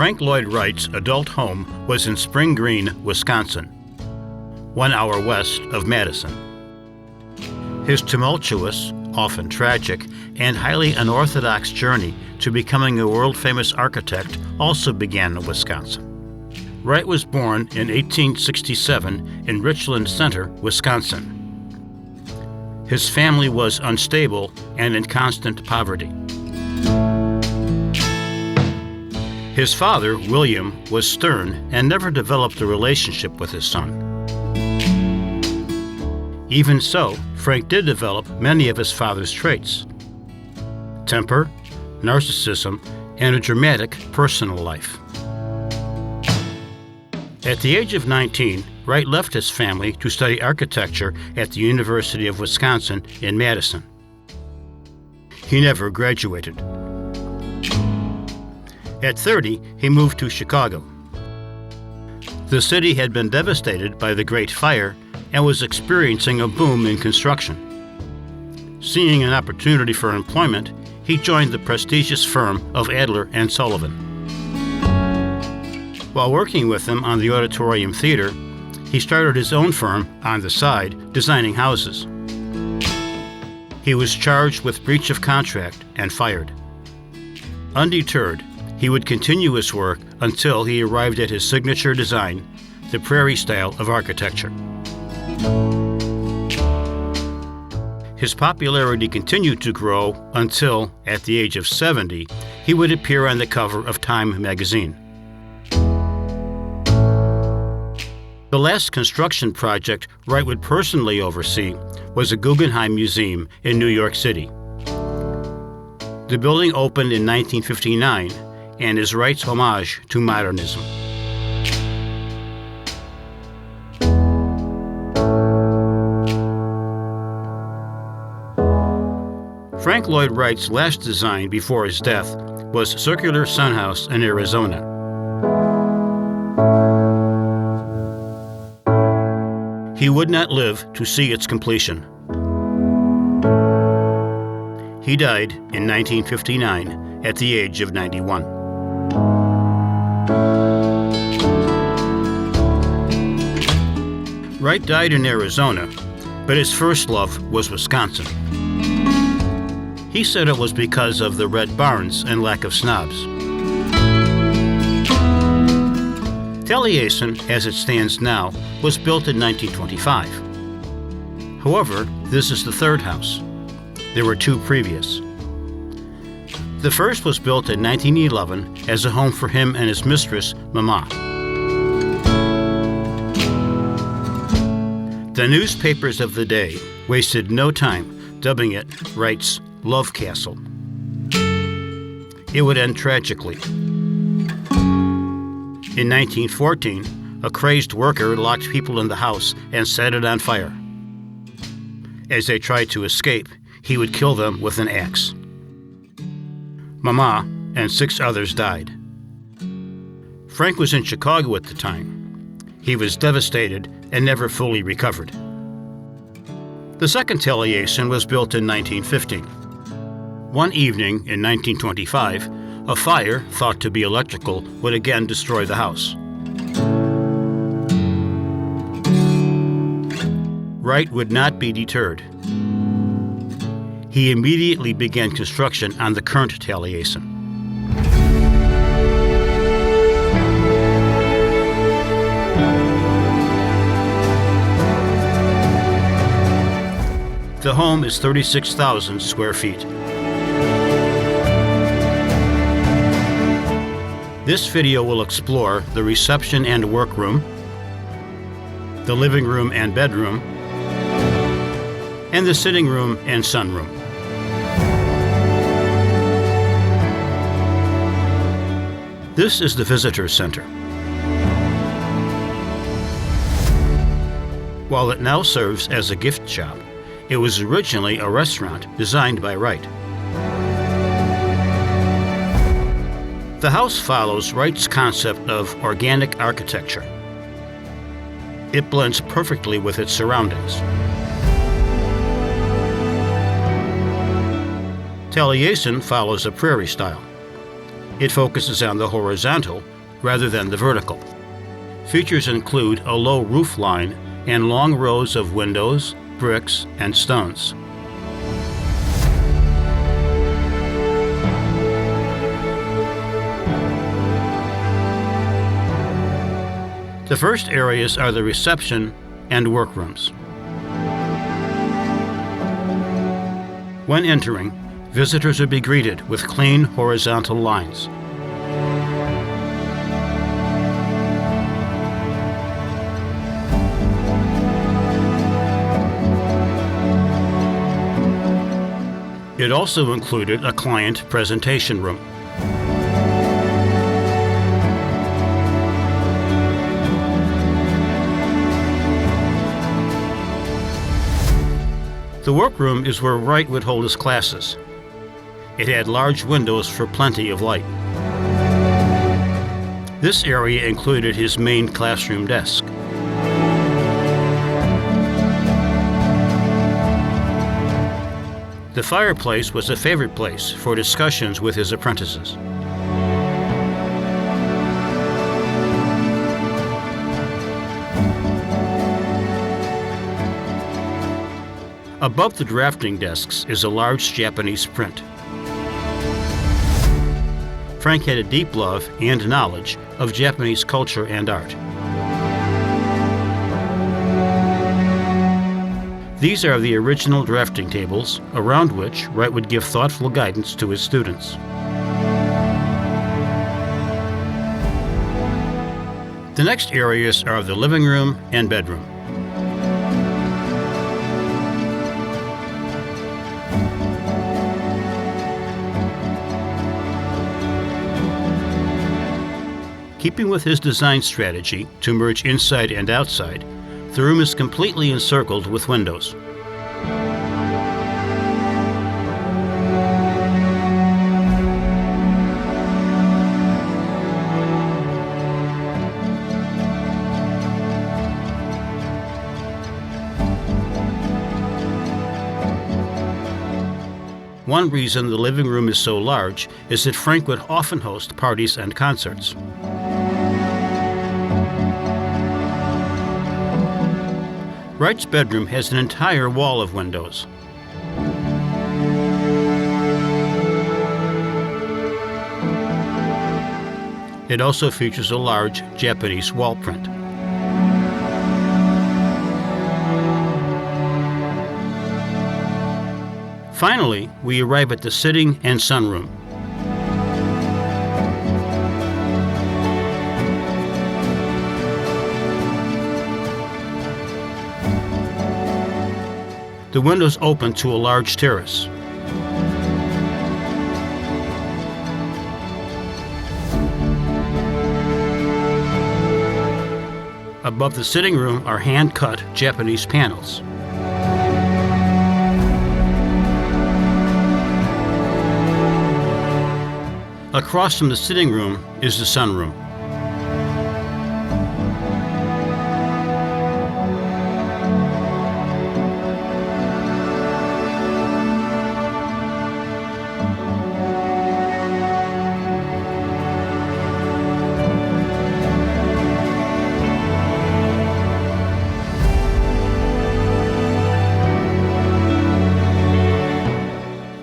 Frank Lloyd Wright's adult home was in Spring Green, Wisconsin, 1 hour west of Madison. His tumultuous, often tragic, and highly unorthodox journey to becoming a world-famous architect also began in Wisconsin. Wright was born in 1867 in Richland Center, Wisconsin. His family was unstable and in constant poverty. His father, William, was stern and never developed a relationship with his son. Even so, Frank did develop many of his father's traits: temper, narcissism, and a dramatic personal life. At the age of 19, Wright left his family to study architecture at the University of Wisconsin in Madison. He never graduated. At 30, he moved to Chicago. The city had been devastated by the Great Fire and was experiencing a boom in construction. Seeing an opportunity for employment, he joined the prestigious firm of Adler and Sullivan. While working with them on the Auditorium Theater, he started his own firm on the side, designing houses. He was charged with breach of contract and fired. Undeterred, he would continue his work until he arrived at his signature design, the prairie style of architecture. His popularity continued to grow until, at the age of 70, he would appear on the cover of Time magazine. The last construction project Wright would personally oversee was the Guggenheim Museum in New York City. The building opened in 1959 and is Wright's homage to modernism. Frank Lloyd Wright's last design before his death was Circular Sun House in Arizona. He would not live to see its completion. He died in 1959 at the age of 91. Wright died in Arizona, but his first love was Wisconsin. He said it was because of the red barns and lack of snobs. Taliesin, as it stands now, was built in 1925. However, this is the third house. There were two previous. The first was built in 1911 as a home for him and his mistress, Mama. The newspapers of the day wasted no time dubbing it Wright's Love Castle. It would end tragically. In 1914, a crazed worker locked people in the house and set it on fire. As they tried to escape, he would kill them with an axe. Mama and 6 others died. Frank was in Chicago at the time. He was devastated and never fully recovered. The second Taliesin was built in 1950. One evening in 1925, a fire, thought to be electrical, would again destroy the house. Wright would not be deterred. He immediately began construction on the current Taliesin. The home is 36,000 square feet. This video will explore the reception and workroom, the living room and bedroom, and the sitting room and sunroom. This is the visitor center. While it now serves as a gift shop, it was originally a restaurant designed by Wright. The house follows Wright's concept of organic architecture. It blends perfectly with its surroundings. Taliesin follows a prairie style. It focuses on the horizontal, rather than the vertical. Features include a low roof line and long rows of windows, bricks, and stones. The first areas are the reception and workrooms. When entering, visitors would be greeted with clean horizontal lines. It also included a client presentation room. The workroom is where Wright would hold his classes. It had large windows for plenty of light. This area included his main classroom desk. The fireplace was a favorite place for discussions with his apprentices. Above the drafting desks is a large Japanese print. Frank had a deep love and knowledge of Japanese culture and art. These are the original drafting tables, around which Wright would give thoughtful guidance to his students. The next areas are the living room and bedroom. Keeping with his design strategy to merge inside and outside, the room is completely encircled with windows. One reason the living room is so large is that Frank would often host parties and concerts. Wright's bedroom has an entire wall of windows. It also features a large Japanese wall print. Finally, we arrive at the sitting and sunroom. The windows open to a large terrace. Above the sitting room are hand-cut Japanese panels. Across from the sitting room is the sunroom.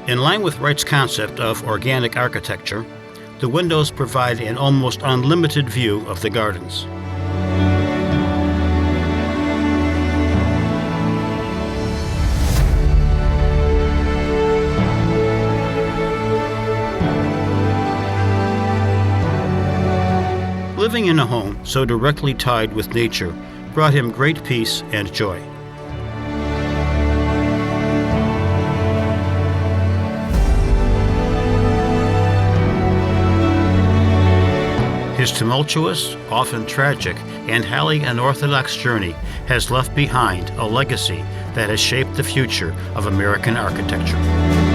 In line with Wright's concept of organic architecture, the windows provide an almost unlimited view of the gardens. Living in a home so directly tied with nature brought him great peace and joy. His tumultuous, often tragic, and highly unorthodox journey has left behind a legacy that has shaped the future of American architecture.